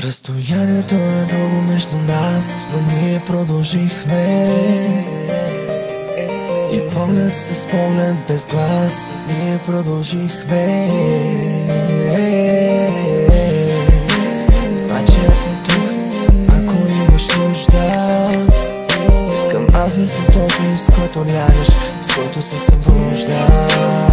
Разстоянието е дълго между нас, но ние продължихме. И поглед с поглед без глас, ние продължихме. Значи аз съм тук, ако имаш нужда. Искам аз да съм този, с който лягаш, с който се събуждаш.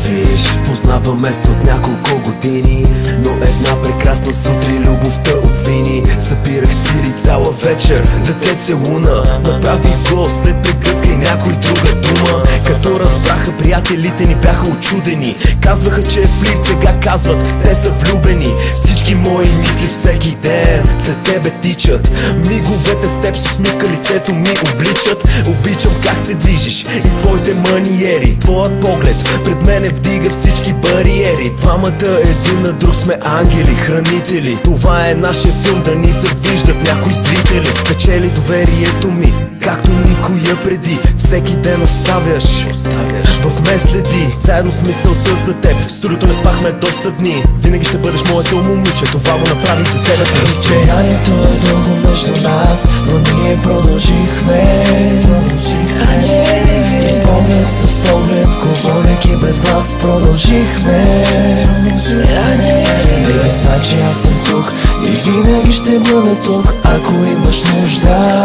Виж, познаваме се от няколко години, но една прекрасна сутрин любовта обвини. Събирах сили цяла вечер да те целуна. Направи го след прегръдка и някой друга дума. Като разбраха приятелите ни бяха очудени. Казваха, че е флирт, сега казват, те са влюбени. Всички мои мисли всеки ден след тебе тичат. Миговете с теб с усмивка лицето ми обличат. Обичам как се движиш и твоите маниери. Твоят поглед пред мене вдига всички бариери. Двамата един на друг сме ангели, хранители. Това е нашия филм, да ни се виждат някои зрители. Спечели доверието ми, както никоя преди. Всеки ден оставяш в мен следи. Заедно с мисълта за теб, в студиото не спахме доста дни. Винаги ще бъдеш моето момиче, това го направих за тебе. Разстоянието е дълго между нас, но ние продължихме. И поглед с поглед, говорейки без глас, продължихме. Бейби, значи аз съм тук и винаги ще бъда тук, ако имаш нужда.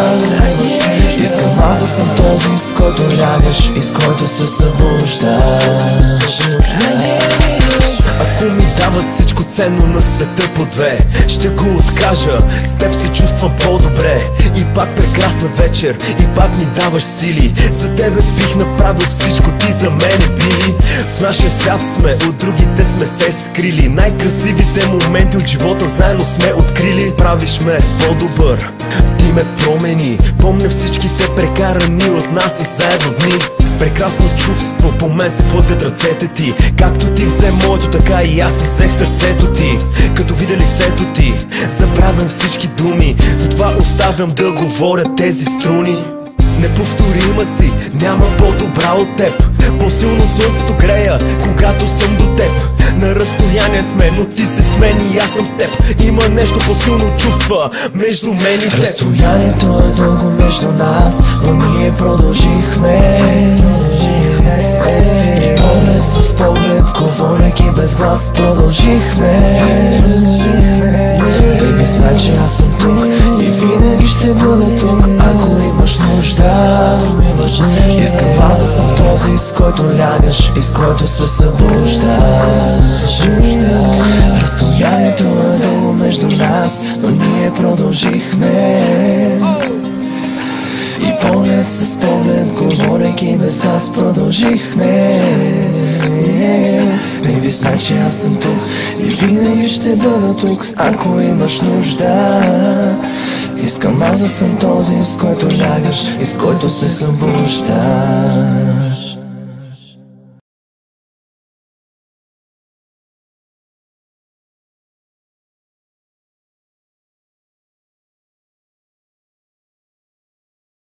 Искам аз да съм този, с който лягаш и с който се събуждаш. Ако ми дават всичко ценно на света по две, ще го откажа, с теб се чувствам по-добре. И пак прекрасна вечер, и пак ми даваш сили. За тебе бих направил всичко, ти за мене били. В нашия свят сме, от другите сме се скрили. Най-красивите моменти от живота заедно сме открили. Правиш ме по-добър, ти ме промени. Помня всичките прекарани от нас и заедно дни. Прекрасно чувство, по мен се плъзгат ръцете ти. Както ти взе моето, така и аз си взех сърцето ти. Като видя лицето ти, забравям всички думи. Затова оставям да говоря тези струни. Неповторима си, няма по-добра от теб. По-силно слънцето грея, когато съм до теб. На разстояние сме, но ти се смени и аз съм с теб. Има нещо по-силно чувства между мен и теб. Разстоянието е дълго между нас, но ние продължихме. И поглед с поглед, говорейки без глас, продължихме. Бейби, значи аз съм тук и винаги ще бъда тук, ако имаш нужда. Искам аз да съм този, с който лягаш и с който се събуждаш. Разстоянието е дълго между нас, но ние продължихме. И поглед с поглед, говорейки без глас, продължихме. Бейби, значи аз съм тук и винаги ще бъда тук, ако имаш нужда. Искам аз да съм този, с който лягаш и с който се събуждаш.